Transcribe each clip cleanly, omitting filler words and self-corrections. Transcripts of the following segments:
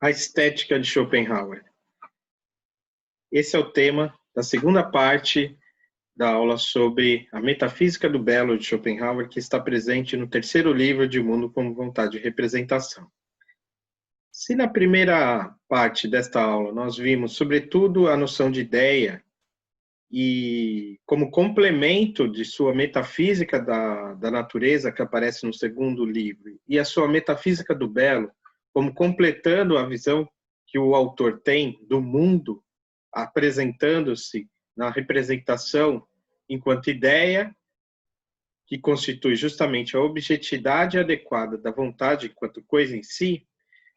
A estética de Schopenhauer. Esse é o tema da segunda parte da aula sobre a metafísica do belo de Schopenhauer, que está presente no terceiro livro de O Mundo como Vontade e Representação. Se na primeira parte desta aula nós vimos, sobretudo, a noção de ideia e como complemento de sua metafísica da natureza, que aparece no segundo livro, e a sua metafísica do belo, como completando a visão que o autor tem do mundo, apresentando-se na representação enquanto ideia, que constitui justamente a objetividade adequada da vontade enquanto coisa em si.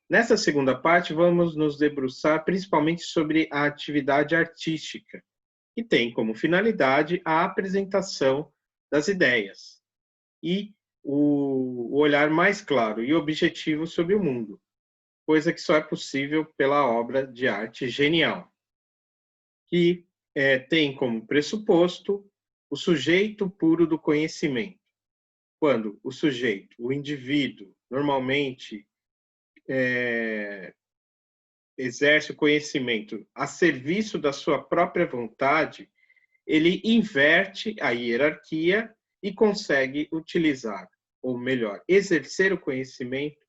Nessa segunda parte, vamos nos debruçar principalmente sobre a atividade artística, que tem como finalidade a apresentação das ideias e o olhar mais claro e objetivo sobre o mundo, coisa que só é possível pela obra de arte genial, que tem como pressuposto o sujeito puro do conhecimento. Quando o sujeito, o indivíduo, normalmente exerce o conhecimento a serviço da sua própria vontade, ele inverte a hierarquia e consegue utilizar, ou melhor, exercer o conhecimento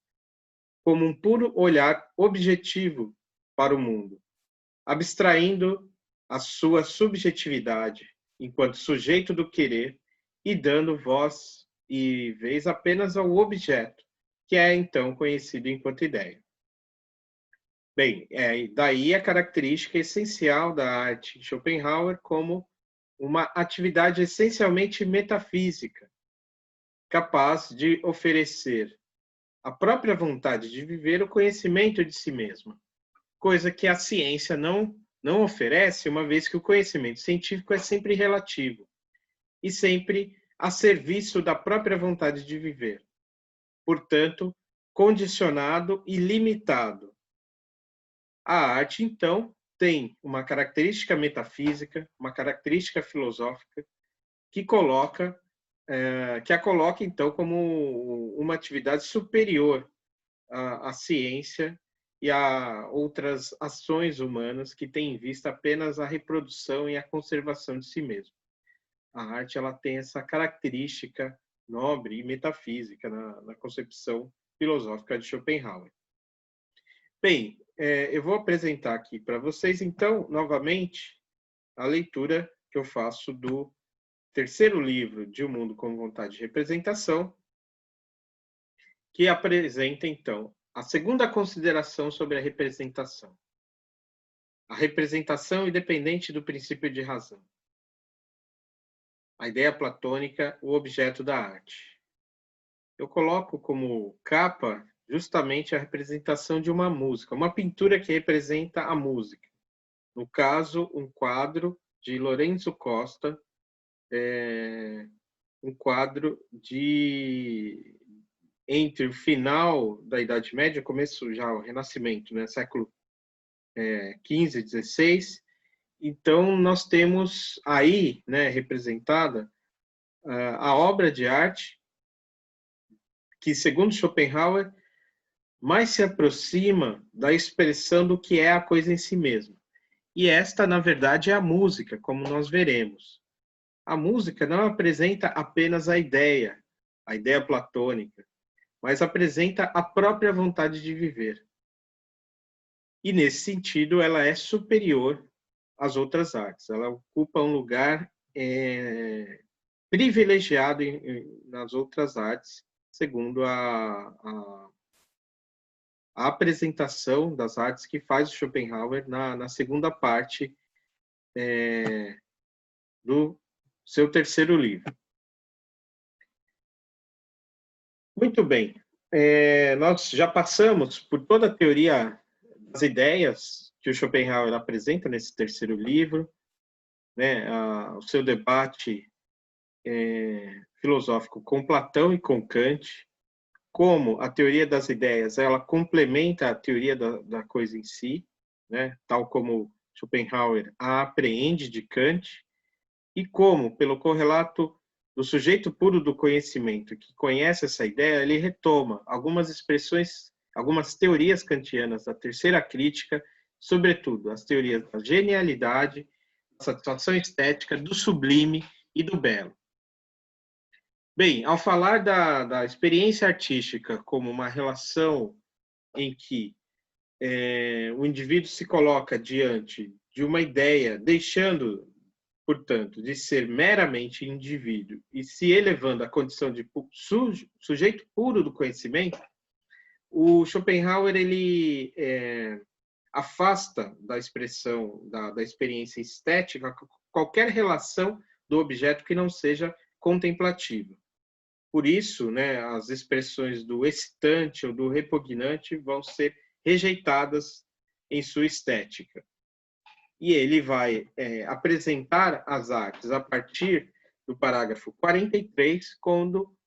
como um puro olhar objetivo para o mundo, abstraindo a sua subjetividade enquanto sujeito do querer e dando voz e vez apenas ao objeto, que é então conhecido enquanto ideia. Bem, daí a característica essencial da arte de Schopenhauer como uma atividade essencialmente metafísica, capaz de oferecer a própria vontade de viver o conhecimento de si mesma, coisa que a ciência não oferece, uma vez que o conhecimento científico é sempre relativo e sempre a serviço da própria vontade de viver, portanto, condicionado e limitado. A arte, então, tem uma característica metafísica, uma característica filosófica que a coloca, então, como uma atividade superior à ciência e a outras ações humanas que têm em vista apenas a reprodução e a conservação de si mesmo. A arte ela tem essa característica nobre e metafísica na concepção filosófica de Schopenhauer. Bem, eu vou apresentar aqui para vocês, então, novamente, a leitura que eu faço do terceiro livro de O Mundo como Vontade e Representação, que apresenta, então, a segunda consideração sobre a representação. A representação independente do princípio de razão. A ideia platônica, o objeto da arte. Eu coloco como capa justamente a representação de uma música, uma pintura que representa a música. No caso, um quadro de Lorenzo Costa, um quadro entre o final da Idade Média, começo já o Renascimento, né, século XV, XVI. Então, nós temos aí, né, representada a obra de arte que, segundo Schopenhauer, mais se aproxima da expressão do que é a coisa em si mesma. E esta, na verdade, é a música, como nós veremos. A música não apresenta apenas a ideia platônica, mas apresenta a própria vontade de viver. E, nesse sentido, ela é superior às outras artes. Ela ocupa um lugar privilegiado nas outras artes, segundo a apresentação das artes que faz o Schopenhauer na segunda parte do seu terceiro livro. Muito bem. Nós já passamos por toda a teoria das ideias que o Schopenhauer apresenta nesse terceiro livro, né? O seu debate filosófico com Platão e com Kant, como a teoria das ideias ela complementa a teoria da coisa em si, né? Tal como Schopenhauer a apreende de Kant, e como, pelo correlato do sujeito puro do conhecimento, que conhece essa ideia, ele retoma algumas expressões algumas teorias kantianas da terceira crítica, sobretudo as teorias da genialidade, da satisfação estética, do sublime e do belo. Bem, ao falar da experiência artística como uma relação em que o indivíduo se coloca diante de uma ideia, deixando, portanto, de ser meramente indivíduo e se elevando à condição de sujeito puro do conhecimento, o Schopenhauer ele afasta da expressão da experiência estética qualquer relação do objeto que não seja contemplativa. Por isso, né, as expressões do excitante ou do repugnante vão ser rejeitadas em sua estética. E ele vai apresentar as artes a partir do parágrafo 43,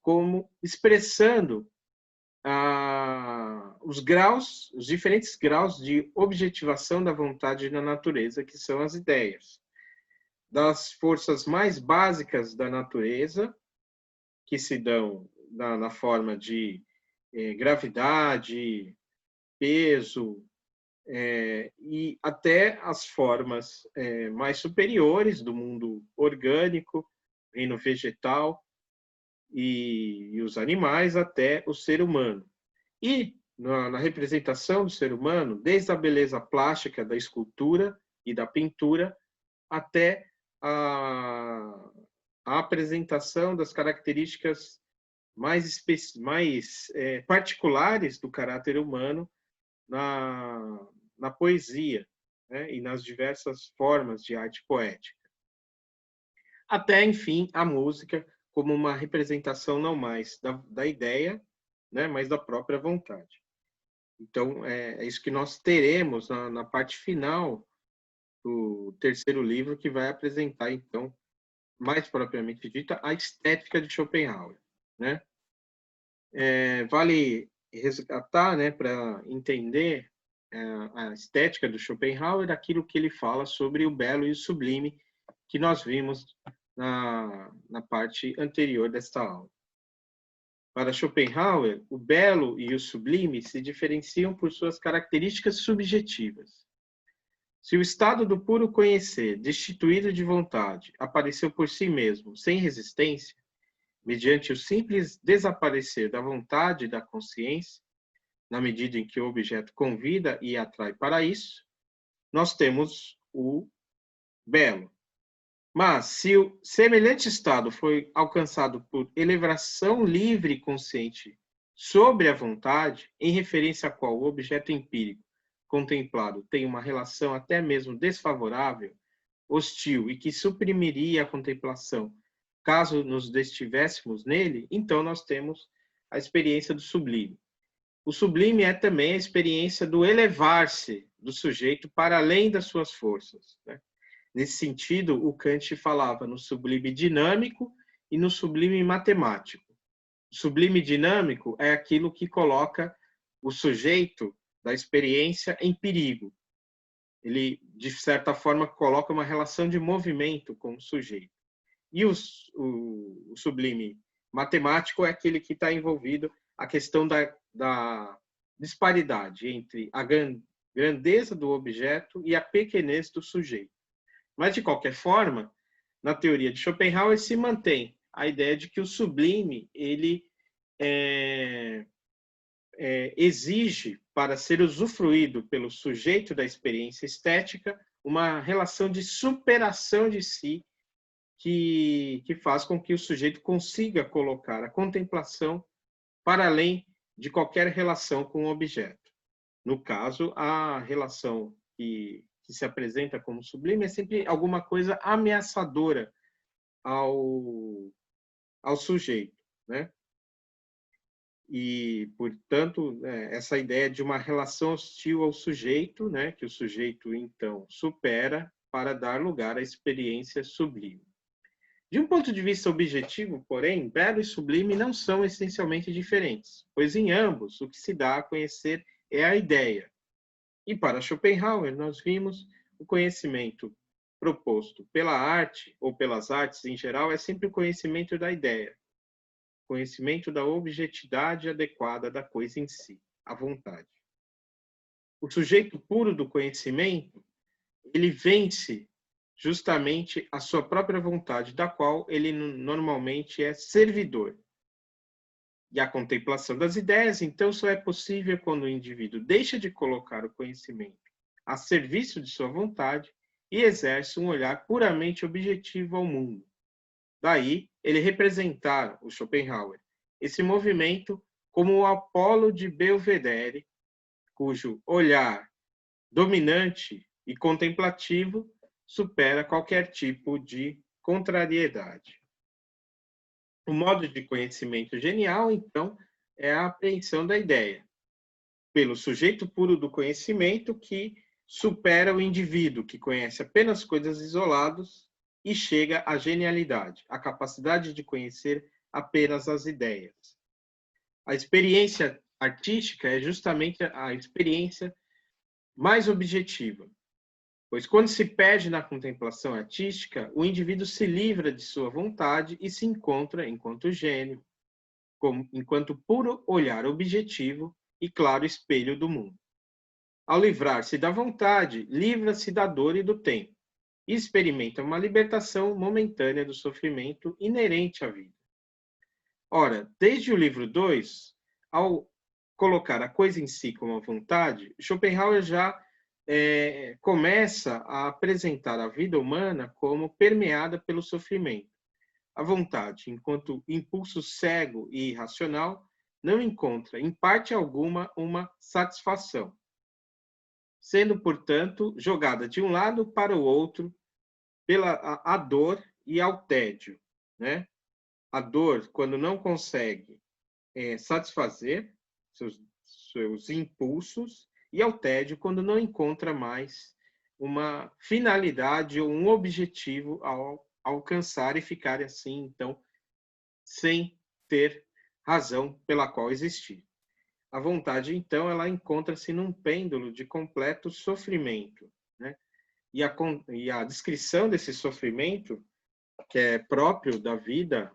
como expressando os diferentes graus de objetivação da vontade na natureza, que são as ideias. Das forças mais básicas da natureza, que se dão na forma de gravidade, peso, e até as formas mais superiores do mundo orgânico, reino vegetal e os animais, até o ser humano. E na representação do ser humano, desde a beleza plástica da escultura e da pintura, até a apresentação das características mais particulares do caráter humano na poesia, né, e nas diversas formas de arte poética. Até, enfim, a música como uma representação não mais da ideia, né, mas da própria vontade. Então, é isso que nós teremos na parte final do terceiro livro, que vai apresentar, então, mais propriamente dita, a estética de Schopenhauer, né? Vale resgatar, né, para entender a estética do Schopenhauer, aquilo que ele fala sobre o belo e o sublime, que nós vimos na parte anterior desta aula. Para Schopenhauer, o belo e o sublime se diferenciam por suas características subjetivas. Se o estado do puro conhecer, destituído de vontade, apareceu por si mesmo, sem resistência, mediante o simples desaparecer da vontade e da consciência, na medida em que o objeto convida e atrai para isso, nós temos o belo. Mas, se o semelhante estado foi alcançado por elevação livre e consciente sobre a vontade, em referência à qual o objeto empírico contemplado tem uma relação até mesmo desfavorável, hostil e que suprimiria a contemplação caso nos destivéssemos nele, então nós temos a experiência do sublime. O sublime é também a experiência do elevar-se do sujeito para além das suas forças, né? Nesse sentido, o Kant falava no sublime dinâmico e no sublime matemático. O sublime dinâmico é aquilo que coloca o sujeito da experiência em perigo. Ele, de certa forma, coloca uma relação de movimento com o sujeito. E o sublime matemático é aquele que está envolvido a questão da disparidade entre a grandeza do objeto e a pequenez do sujeito. Mas, de qualquer forma, na teoria de Schopenhauer se mantém a ideia de que o sublime ele exige, para ser usufruído pelo sujeito da experiência estética, uma relação de superação de si que faz com que o sujeito consiga colocar a contemplação para além de qualquer relação com o objeto. No caso, a relação que se apresenta como sublime é sempre alguma coisa ameaçadora ao sujeito, né? E, portanto, essa ideia de uma relação hostil ao sujeito, né, que o sujeito, então, supera para dar lugar à experiência sublime. De um ponto de vista objetivo, porém, belo e sublime não são essencialmente diferentes, pois em ambos o que se dá a conhecer é a ideia. E para Schopenhauer, nós vimos o conhecimento proposto pela arte, ou pelas artes em geral, é sempre o conhecimento da ideia, conhecimento da objetividade adequada da coisa em si. a vontade. O sujeito puro do conhecimento, ele vence justamente a sua própria vontade, da qual ele normalmente é servidor. E a contemplação das ideias, então, só é possível quando o indivíduo deixa de colocar o conhecimento a serviço de sua vontade e exerce um olhar puramente objetivo ao mundo. Daí, ele representar, o Schopenhauer, esse movimento como o Apolo de Belvedere, cujo olhar dominante e contemplativo supera qualquer tipo de contrariedade. O modo de conhecimento genial, então, é a apreensão da ideia, pelo sujeito puro do conhecimento que supera o indivíduo, que conhece apenas coisas isoladas e chega à genialidade, a capacidade de conhecer apenas as ideias. A experiência artística é justamente a experiência mais objetiva, pois quando se perde na contemplação artística, o indivíduo se livra de sua vontade e se encontra enquanto gênio, enquanto puro olhar objetivo e claro espelho do mundo. Ao livrar-se da vontade, livra-se da dor e do tempo, e experimenta uma libertação momentânea do sofrimento inerente à vida. Ora, desde o livro 2, ao colocar a coisa em si como a vontade, Schopenhauer já começa a apresentar a vida humana como permeada pelo sofrimento. A vontade, enquanto impulso cego e irracional, não encontra, em parte alguma, uma satisfação, sendo, portanto, jogada de um lado para o outro pela a dor e ao tédio, né? A dor, quando não consegue satisfazer seus impulsos, e ao tédio, quando não encontra mais uma finalidade ou um objetivo ao alcançar e ficar assim, então, sem ter razão pela qual existir. A vontade, então, ela encontra-se num pêndulo de completo sofrimento, né? E a descrição desse sofrimento, que é próprio da vida,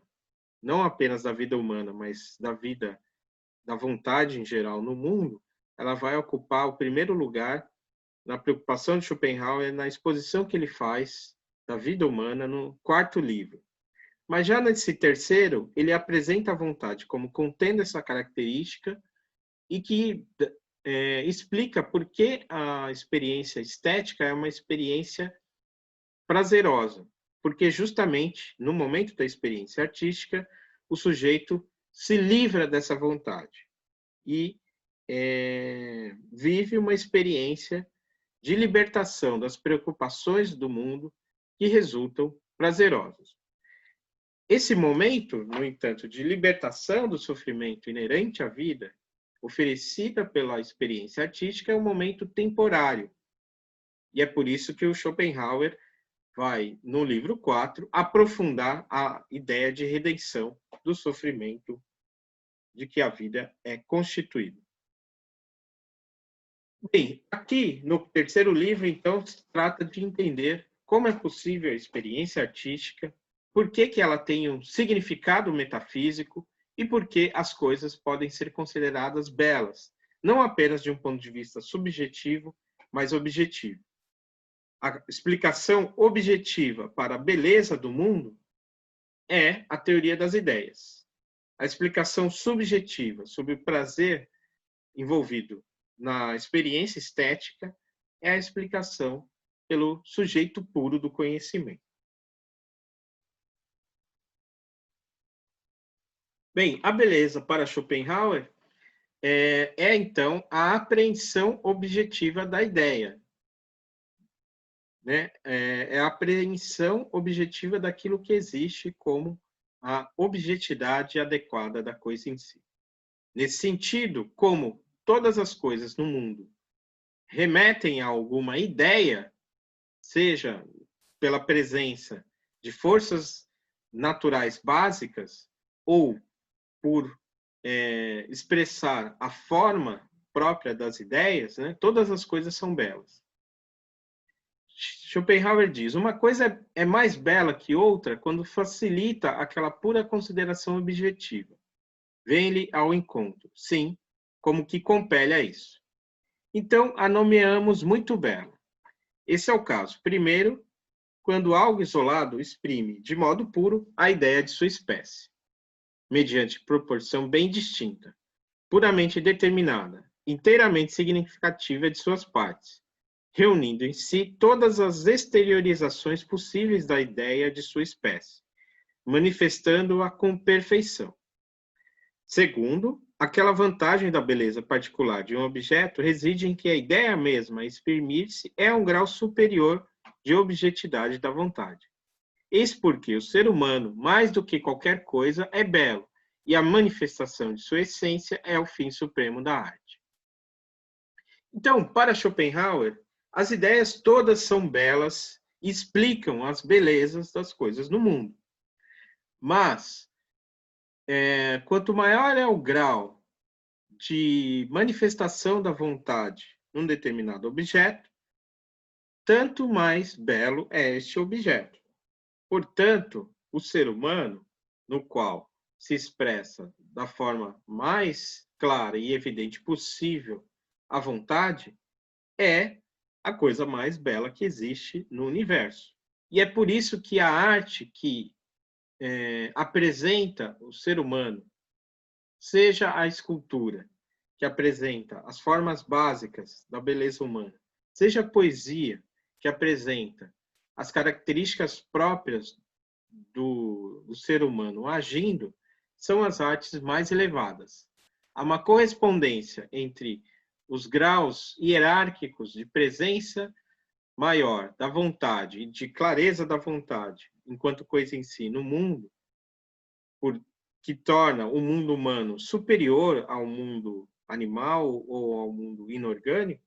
não apenas da vida humana, mas da vida, da vontade em geral no mundo, ela vai ocupar o primeiro lugar na preocupação de Schopenhauer, na exposição que ele faz da vida humana no quarto livro. Mas já nesse terceiro, ele apresenta a vontade como contendo essa característica e que explica por que a experiência estética é uma experiência prazerosa. Porque justamente no momento da experiência artística, o sujeito se livra dessa vontade e vive uma experiência de libertação das preocupações do mundo que resultam prazerosas. Esse momento, no entanto, de libertação do sofrimento inerente à vida, oferecida pela experiência artística, é um momento temporário. E é por isso que o Schopenhauer vai, no livro 4, aprofundar a ideia de redenção do sofrimento de que a vida é constituída. Bem, aqui no terceiro livro, então, se trata de entender como é possível a experiência artística, por que ela tem um significado metafísico e por que as coisas podem ser consideradas belas, não apenas de um ponto de vista subjetivo, mas objetivo. A explicação objetiva para a beleza do mundo é a teoria das ideias. A explicação subjetiva sobre o prazer envolvido na experiência estética é a explicação pelo sujeito puro do conhecimento. Bem, a beleza para Schopenhauer então a apreensão objetiva da ideia, né? É a apreensão objetiva daquilo que existe como a objetividade adequada da coisa em si. Nesse sentido, como todas as coisas no mundo remetem a alguma ideia, seja pela presença de forças naturais básicas ou por expressar a forma própria das ideias, né? Todas as coisas são belas. Schopenhauer diz, uma coisa é mais bela que outra quando facilita aquela pura consideração objetiva. Vem-lhe ao encontro. Sim, como que compele a isso. Então, a nomeamos muito bela. Esse é o caso. Primeiro, quando algo isolado exprime, de modo puro, a ideia de sua espécie, mediante proporção bem distinta, puramente determinada, inteiramente significativa de suas partes, reunindo em si todas as exteriorizações possíveis da ideia de sua espécie, manifestando-a com perfeição. Segundo, aquela vantagem da beleza particular de um objeto reside em que a ideia mesma a exprimir-se é um grau superior de objetividade da vontade. Eis porque o ser humano, mais do que qualquer coisa, é belo, e a manifestação de sua essência é o fim supremo da arte. Então, para Schopenhauer, as ideias todas são belas e explicam as belezas das coisas no mundo. Mas, quanto maior é o grau de manifestação da vontade num determinado objeto, tanto mais belo é este objeto. Portanto, o ser humano, no qual se expressa da forma mais clara e evidente possível a vontade, é a coisa mais bela que existe no universo. E é por isso que a arte que apresenta o ser humano, seja a escultura, que apresenta as formas básicas da beleza humana, seja a poesia, que apresenta as características próprias do ser humano agindo, são as artes mais elevadas. Há uma correspondência entre os graus hierárquicos de presença maior da vontade e de clareza da vontade, enquanto coisa em si, no mundo, que torna o mundo humano superior ao mundo animal ou ao mundo inorgânico,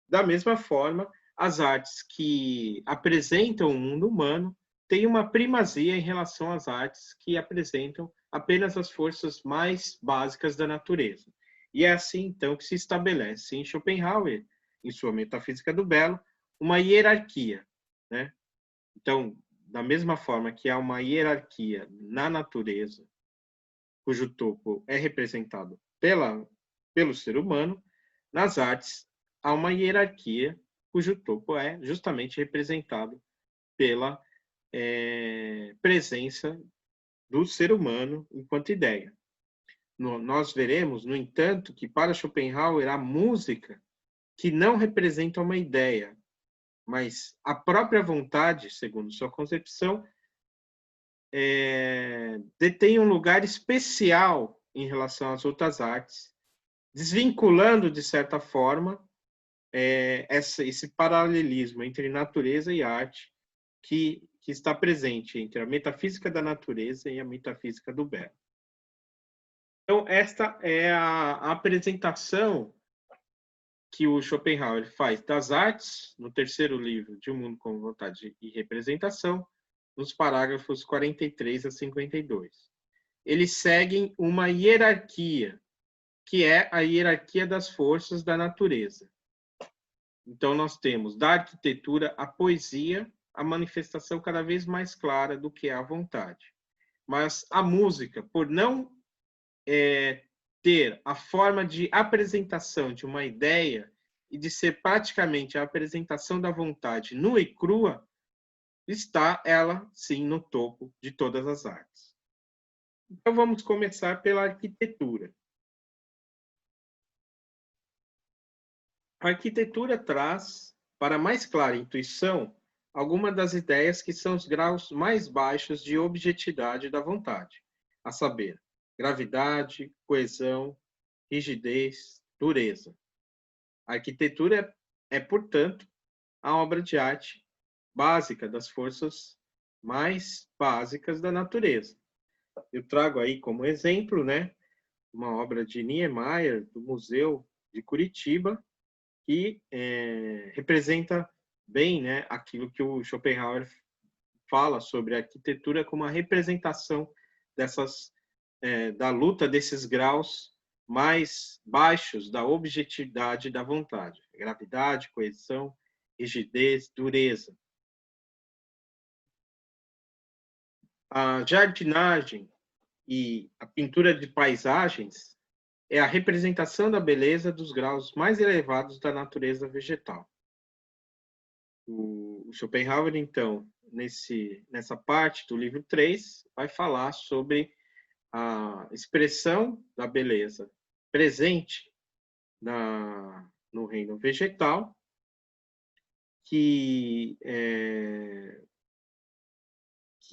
da mesma forma, as artes que apresentam o mundo humano têm uma primazia em relação às artes que apresentam apenas as forças mais básicas da natureza. E é assim, então, que se estabelece em Schopenhauer, em sua Metafísica do Belo, uma hierarquia, né? Então, da mesma forma que há uma hierarquia na natureza, cujo topo é representado pelo ser humano, nas artes há uma hierarquia cujo topo é justamente representado pela presença do ser humano enquanto ideia. Nós veremos, no entanto, que para Schopenhauer a música, que não representa uma ideia, mas a própria vontade, segundo sua concepção, detém um lugar especial em relação às outras artes, desvinculando, de certa forma, esse paralelismo entre natureza e arte que está presente entre a metafísica da natureza e a metafísica do belo. Então, esta é a apresentação que o Schopenhauer faz das artes, no terceiro livro de O Mundo com Vontade e Representação, nos parágrafos 43 a 52. Eles seguem uma hierarquia, que é a hierarquia das forças da natureza. Então, nós temos da arquitetura a poesia, a manifestação cada vez mais clara do que é a vontade. Mas a música, por não ter a forma de apresentação de uma ideia e de ser praticamente a apresentação da vontade nua e crua, está ela, sim, no topo de todas as artes. Então, vamos começar pela arquitetura. A arquitetura traz, para mais clara intuição, algumas das ideias que são os graus mais baixos de objetividade da vontade, a saber, gravidade, coesão, rigidez, dureza. A arquitetura portanto, a obra de arte básica das forças mais básicas da natureza. Eu trago aí como exemplo, né, uma obra de Niemeyer, do Museu de Curitiba, que representa bem, né, aquilo que o Schopenhauer fala sobre a arquitetura como a representação da luta desses graus mais baixos da objetividade da vontade, gravidade, coesão, rigidez, dureza. A jardinagem e a pintura de paisagens é a representação da beleza dos graus mais elevados da natureza vegetal. O Schopenhauer, então, nessa parte do livro 3, vai falar sobre a expressão da beleza presente no reino vegetal, que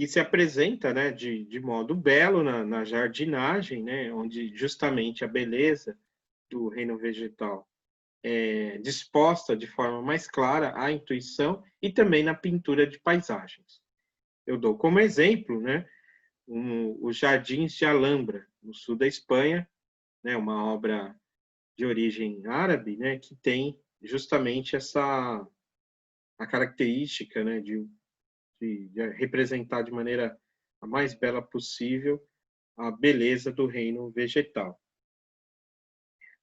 se apresenta, né, de modo belo na jardinagem, né, onde justamente a beleza do reino vegetal é disposta de forma mais clara à intuição, e também na pintura de paisagens. Eu dou como exemplo, né, os Jardins de Alhambra, no sul da Espanha, né, uma obra de origem árabe, né, que tem justamente a característica, né, de representar de maneira a mais bela possível a beleza do reino vegetal.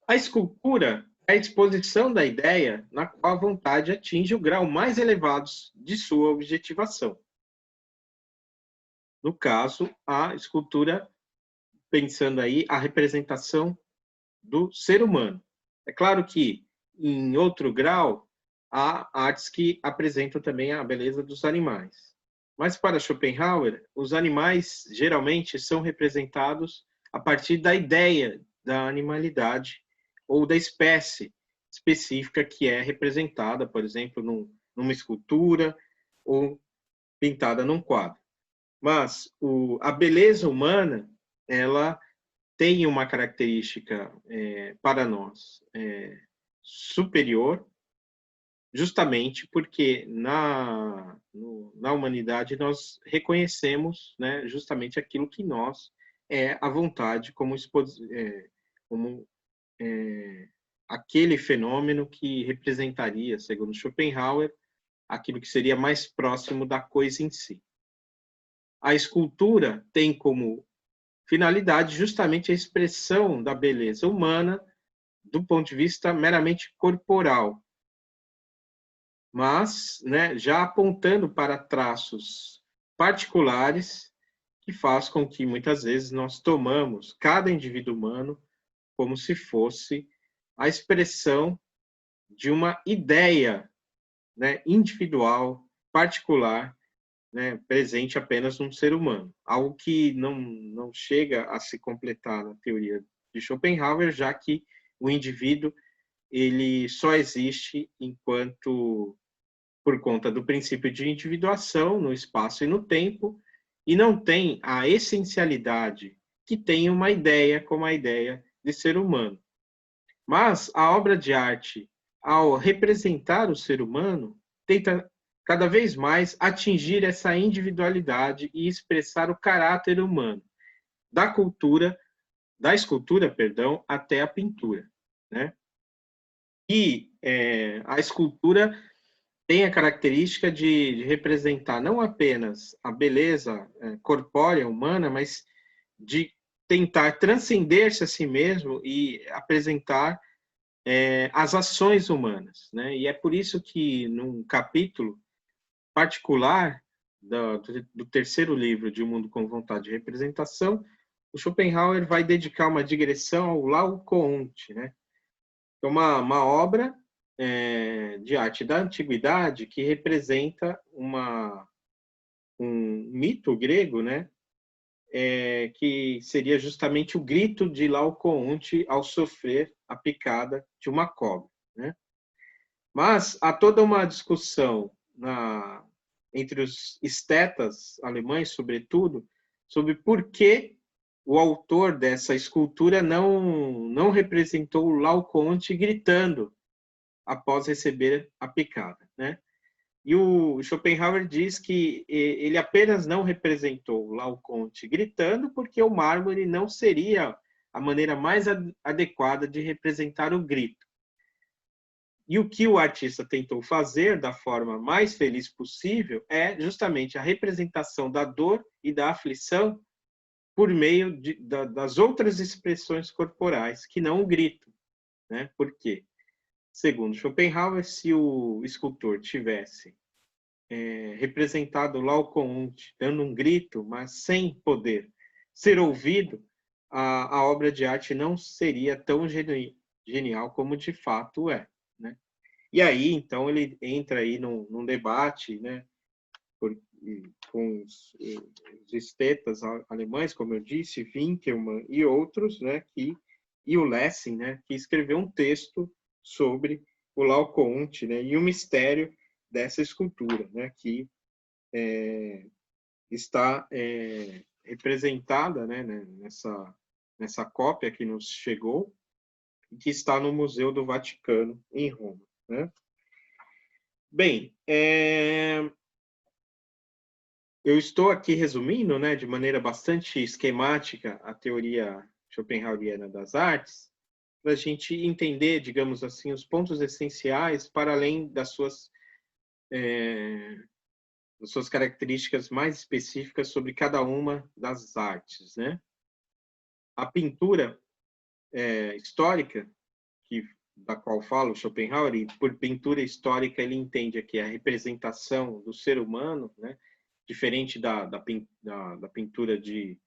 A escultura é a exposição da ideia na qual a vontade atinge o grau mais elevado de sua objetivação. No caso, a escultura, pensando aí a representação do ser humano. É claro que, em outro grau, há artes que apresentam também a beleza dos animais. Mas, para Schopenhauer, os animais geralmente são representados a partir da ideia da animalidade ou da espécie específica que é representada, por exemplo, numa escultura ou pintada num quadro. Mas a beleza humana, ela tem uma característica para nós superior, justamente porque na humanidade nós reconhecemos, né, justamente aquilo que nós a vontade como aquele fenômeno que representaria, segundo Schopenhauer, aquilo que seria mais próximo da coisa em si. A escultura tem como finalidade justamente a expressão da beleza humana do ponto de vista meramente corporal, mas, né, já apontando para traços particulares que faz com que muitas vezes nós tomamos cada indivíduo humano como se fosse a expressão de uma ideia, né, individual, particular, né, presente apenas num ser humano. Algo que não chega a se completar na teoria de Schopenhauer, já que o indivíduo ele só existe por conta do princípio de individuação no espaço e no tempo, e não tem a essencialidade que tem uma ideia como a ideia de ser humano. Mas a obra de arte, ao representar o ser humano, tenta cada vez mais atingir essa individualidade e expressar o caráter humano, da escultura, perdão, até a pintura, né? E a escultura tem a característica de representar não apenas a beleza corpórea humana, mas de tentar transcender-se a si mesmo e apresentar as ações humanas, né? E é por isso que, num capítulo particular do terceiro livro de O Mundo com Vontade de Representação, o Schopenhauer vai dedicar uma digressão ao Laocoonte, né? É uma obra de arte da antiguidade que representa um mito grego, né? Que seria justamente o grito de Laocoonte ao sofrer a picada de uma cobra, né? Mas há toda uma discussão entre os estetas alemães, sobretudo, sobre por que o autor dessa escultura não representou Laocoonte gritando após receber a picada, né? E o Schopenhauer diz que ele apenas não representou Laocoonte gritando porque o mármore não seria a maneira mais adequada de representar o grito. E o que o artista tentou fazer da forma mais feliz possível é justamente a representação da dor e da aflição por meio das outras expressões corporais, que não o grito, né? Por quê? Segundo Schopenhauer, se o escultor tivesse representado Laocoonte dando um grito, mas sem poder ser ouvido, a obra de arte não seria tão genial como de fato é, né? E aí, então, ele entra aí num debate, né, com os estetas alemães, como eu disse, Winckelmann e outros, né, e o Lessing, né, que escreveu um texto sobre o Laocoonte, né, e o mistério dessa escultura, né, que está representada, né, nessa cópia que nos chegou, que está no Museu do Vaticano, em Roma, né? Bem, eu estou aqui resumindo, né, de maneira bastante esquemática a teoria schopenhaueriana das artes, para a gente entender, digamos assim, os pontos essenciais para além das suas características mais específicas sobre cada uma das artes, né? A pintura histórica, da qual fala o Schopenhauer, e por pintura histórica ele entende aqui a representação do ser humano, né? Diferente da pintura de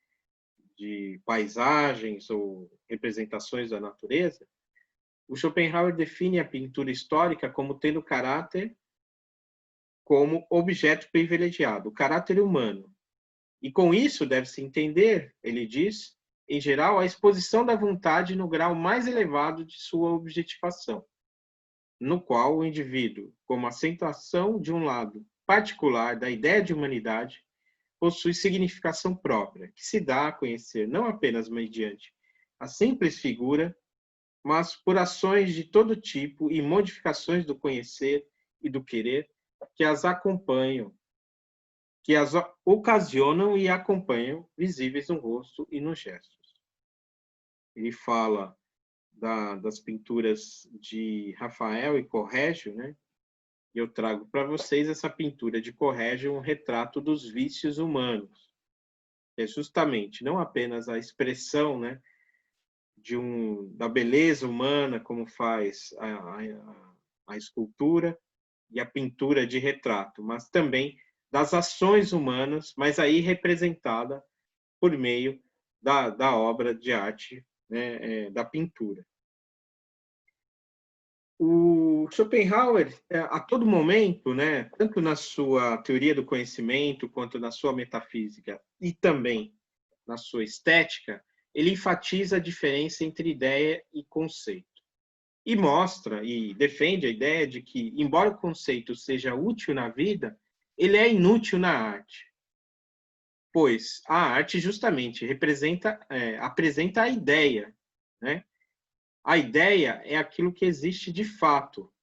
paisagens ou representações da natureza, o Schopenhauer define a pintura histórica como tendo caráter como objeto privilegiado, o caráter humano. E com isso deve-se entender, ele diz, em geral, a exposição da vontade no grau mais elevado de sua objetivação, no qual o indivíduo, como acentuação de um lado particular da ideia de humanidade, possui significação própria, que se dá a conhecer não apenas mediante a simples figura, mas por ações de todo tipo e modificações do conhecer e do querer que as acompanham, que as ocasionam e acompanham, visíveis no rosto e nos gestos. Ele fala das pinturas de Rafael e Corrégio, né? E eu trago para vocês essa pintura de Corrégio, um retrato dos vícios humanos. É justamente não apenas a expressão, né, da beleza humana, como faz a escultura e a pintura de retrato, mas também das ações humanas, mas aí representada por meio da obra de arte, né, da pintura. O Schopenhauer, a todo momento, né, tanto na sua teoria do conhecimento, quanto na sua metafísica e também na sua estética, ele enfatiza a diferença entre ideia e conceito. E mostra e defende a ideia de que, embora o conceito seja útil na vida, ele é inútil na arte. Pois a arte justamente apresenta a ideia, né? A ideia é aquilo que existe de fato.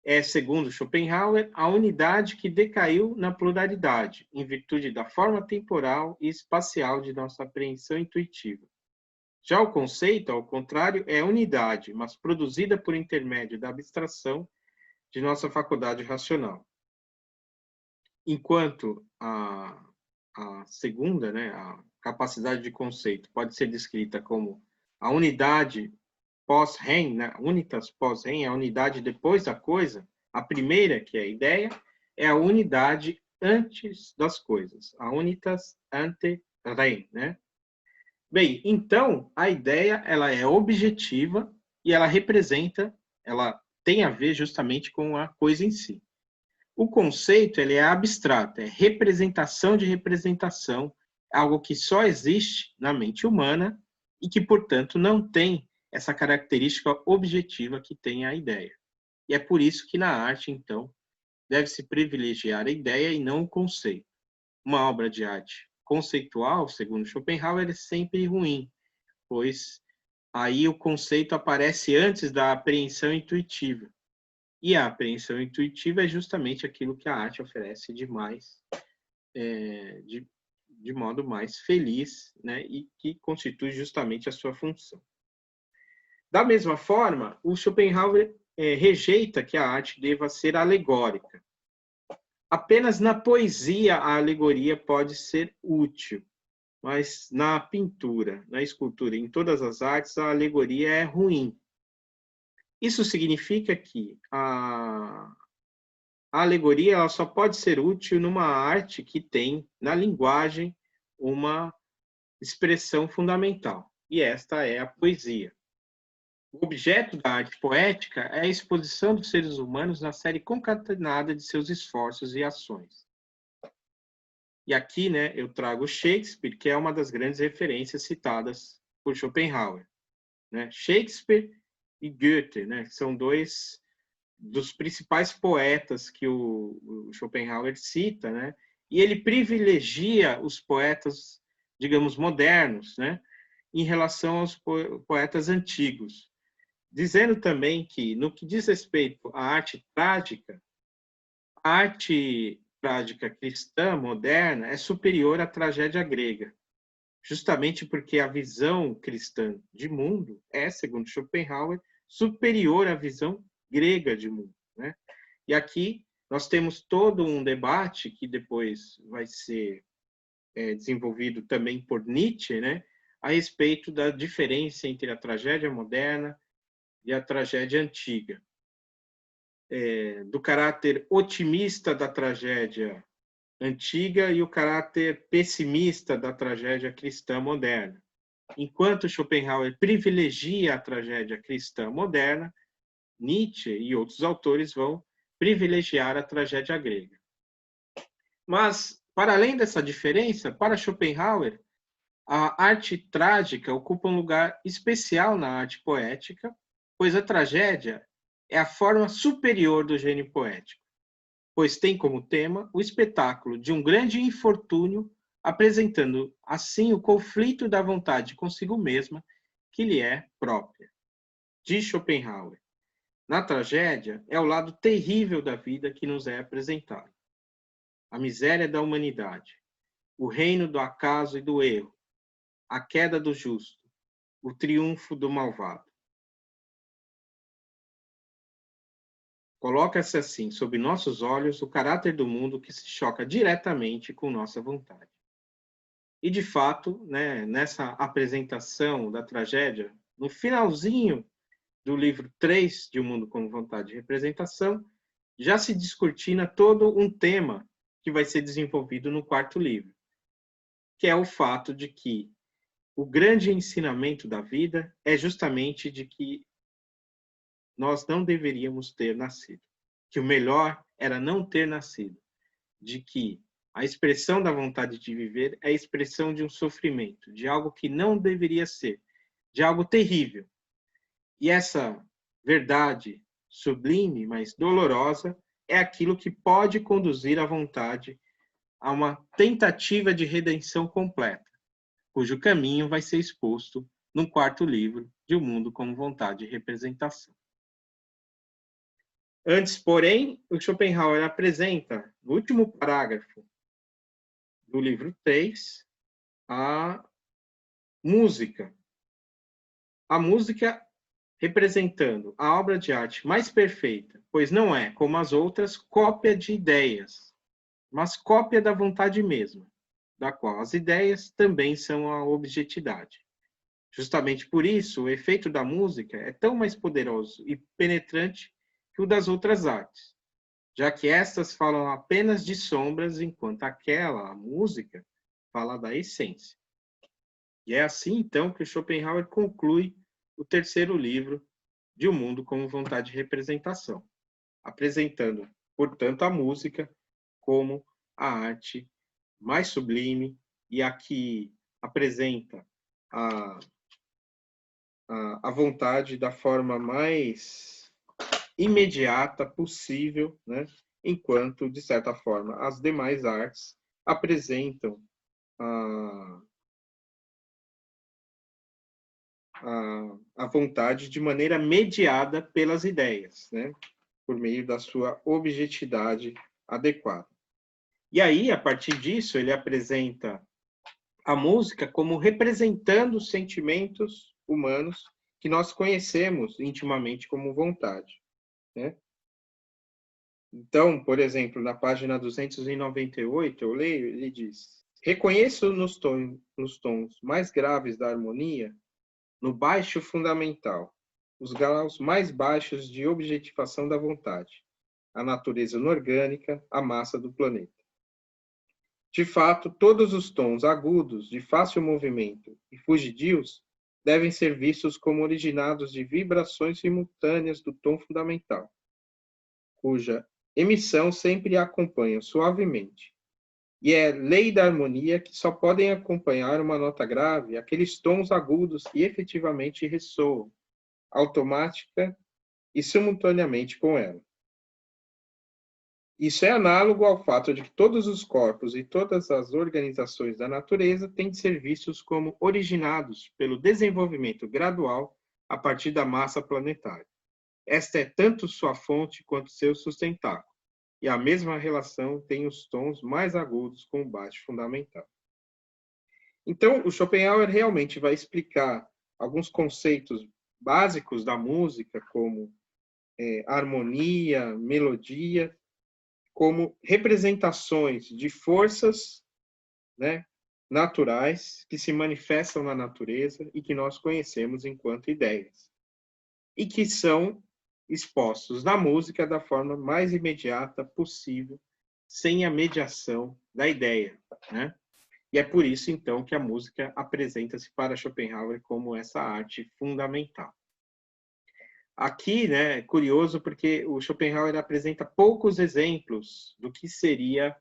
É, segundo Schopenhauer, a unidade que decaiu na pluralidade, em virtude da forma temporal e espacial de nossa apreensão intuitiva. Já o conceito, ao contrário, é unidade, mas produzida por intermédio da abstração de nossa faculdade racional. Enquanto a segunda, né, a capacidade de conceito, pode ser descrita como a unidade pós-REM, né, unitas pós-REM, a unidade depois da coisa, a primeira, que é a ideia, é a unidade antes das coisas, a unitas ante rem, né? Bem, então, a ideia ela é objetiva e ela tem a ver justamente com a coisa em si. O conceito ele é abstrato, é representação de representação, algo que só existe na mente humana e que, portanto, não tem essa característica objetiva que tem a ideia. E é por isso que na arte, então, deve-se privilegiar a ideia e não o conceito. Uma obra de arte conceitual, segundo Schopenhauer, é sempre ruim, pois aí o conceito aparece antes da apreensão intuitiva. E a apreensão intuitiva é justamente aquilo que a arte oferece de mais, de modo mais feliz, né? E que constitui justamente a sua função. Da mesma forma, o Schopenhauer rejeita que a arte deva ser alegórica. Apenas na poesia a alegoria pode ser útil, mas na pintura, na escultura, em todas as artes, a alegoria é ruim. Isso significa que a alegoria ela só pode ser útil numa arte que tem na linguagem uma expressão fundamental, e esta é a poesia. O objeto da arte poética é a exposição dos seres humanos na série concatenada de seus esforços e ações. E aqui, né, eu trago Shakespeare, que é uma das grandes referências citadas por Schopenhauer, né? Shakespeare e Goethe, né, são dois dos principais poetas que o Schopenhauer cita, né? E ele privilegia os poetas, digamos, modernos, né, em relação aos poetas antigos, dizendo também que, no que diz respeito à arte trágica, a arte trágica cristã moderna é superior à tragédia grega, justamente porque a visão cristã de mundo é, segundo Schopenhauer, superior à visão grega de mundo, né? E aqui nós temos todo um debate que depois vai ser desenvolvido também por Nietzsche, né, a respeito da diferença entre a tragédia moderna e a tragédia antiga. Do caráter otimista da tragédia antiga e o caráter pessimista da tragédia cristã moderna. Enquanto Schopenhauer privilegia a tragédia cristã moderna, Nietzsche e outros autores vão privilegiar a tragédia grega. Mas, para além dessa diferença, para Schopenhauer, a arte trágica ocupa um lugar especial na arte poética, pois a tragédia é a forma superior do gênio poético, pois tem como tema o espetáculo de um grande infortúnio, apresentando assim o conflito da vontade consigo mesma que lhe é própria. Diz Schopenhauer, na tragédia é o lado terrível da vida que nos é apresentado. A miséria da humanidade, o reino do acaso e do erro, a queda do justo, o triunfo do malvado. Coloca-se assim, sob nossos olhos, o caráter do mundo que se choca diretamente com nossa vontade. E, de fato, né, nessa apresentação da tragédia, no finalzinho do livro 3 de O Mundo como Vontade e Representação, já se descortina todo um tema que vai ser desenvolvido no quarto livro, que é o fato de que o grande ensinamento da vida é justamente de que nós não deveríamos ter nascido, que o melhor era não ter nascido, de que a expressão da vontade de viver é a expressão de um sofrimento, de algo que não deveria ser, de algo terrível. E essa verdade sublime, mas dolorosa, é aquilo que pode conduzir a vontade a uma tentativa de redenção completa, cujo caminho vai ser exposto no quarto livro de O Mundo como Vontade e Representação. Antes, porém, o Schopenhauer apresenta, no último parágrafo do livro 3, a música. A música representando a obra de arte mais perfeita, pois não é, como as outras, cópia de ideias, mas cópia da vontade mesma, da qual as ideias também são a objetividade. Justamente por isso, o efeito da música é tão mais poderoso e penetrante que o das outras artes, já que estas falam apenas de sombras, enquanto aquela, a música, fala da essência. E é assim, então, que Schopenhauer conclui o terceiro livro de O Mundo como Vontade de Representação, apresentando, portanto, a música como a arte mais sublime e a que apresenta a vontade da forma mais imediata possível, né? Enquanto, de certa forma, as demais artes apresentam a vontade de maneira mediada pelas ideias, né? Por meio da sua objetividade adequada. E aí, a partir disso, ele apresenta a música como representando os sentimentos humanos que nós conhecemos intimamente como vontade, né? Então, por exemplo, na página 298, eu leio, ele diz: reconheço nos tons mais graves da harmonia, no baixo fundamental, os graus mais baixos de objetivação da vontade, a natureza inorgânica, a massa do planeta. De fato, todos os tons agudos, de fácil movimento e fugidios devem ser vistos como originados de vibrações simultâneas do tom fundamental, cuja emissão sempre a acompanha suavemente. E é lei da harmonia que só podem acompanhar uma nota grave aqueles tons agudos que efetivamente ressoam, automática e simultaneamente com ela. Isso é análogo ao fato de que todos os corpos e todas as organizações da natureza têm de ser vistos como originados pelo desenvolvimento gradual a partir da massa planetária. Esta é tanto sua fonte quanto seu sustentáculo, e a mesma relação tem os tons mais agudos com o baixo fundamental. Então, o Schopenhauer realmente vai explicar alguns conceitos básicos da música, como harmonia, melodia, como representações de forças, né, naturais que se manifestam na natureza e que nós conhecemos enquanto ideias. E que são expostos na música da forma mais imediata possível, sem a mediação da ideia, né? E é por isso, então, que a música apresenta-se para Schopenhauer como essa arte fundamental. Aqui, né, é curioso porque o Schopenhauer apresenta poucos exemplos do que seria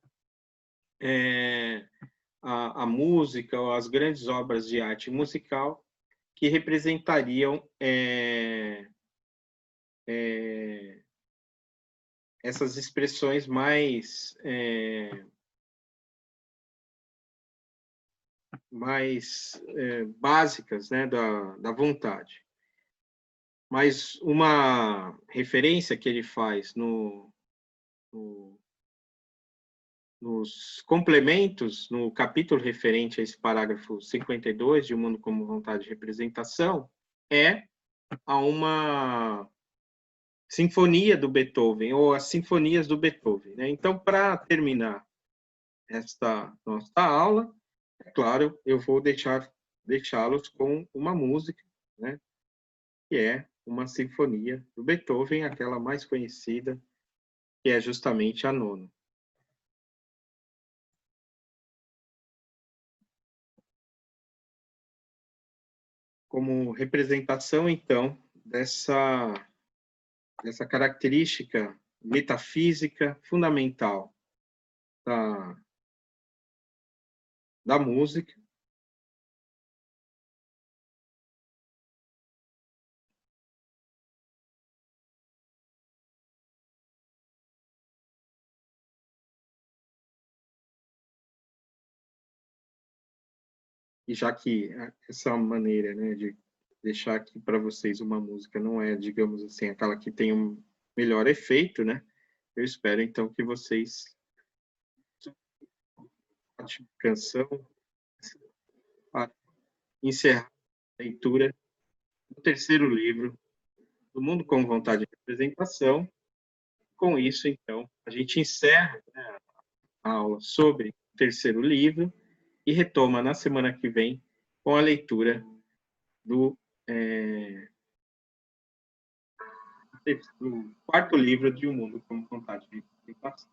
a música ou as grandes obras de arte musical que representariam essas expressões mais básicas, né, da vontade. Mas uma referência que ele faz nos complementos, no capítulo referente a esse parágrafo 52 de O Mundo como Vontade de Representação, é a uma sinfonia do Beethoven, ou as sinfonias do Beethoven, né? Então, para terminar esta nossa aula, é claro, eu vou deixá-los com uma música, né? Que é uma sinfonia do Beethoven, aquela mais conhecida, que é justamente a nona. Como representação, então, dessa característica metafísica fundamental da música, e já que essa maneira, né, de deixar aqui para vocês uma música não é, digamos assim, aquela que tem um melhor efeito, né? Eu espero, então, que vocês a canção para encerrar a leitura do terceiro livro do Mundo com Vontade de Representação. Com isso, então, a gente encerra, né, a aula sobre o terceiro livro e retoma na semana que vem com a leitura do quarto livro de O Mundo como Vontade de Representação.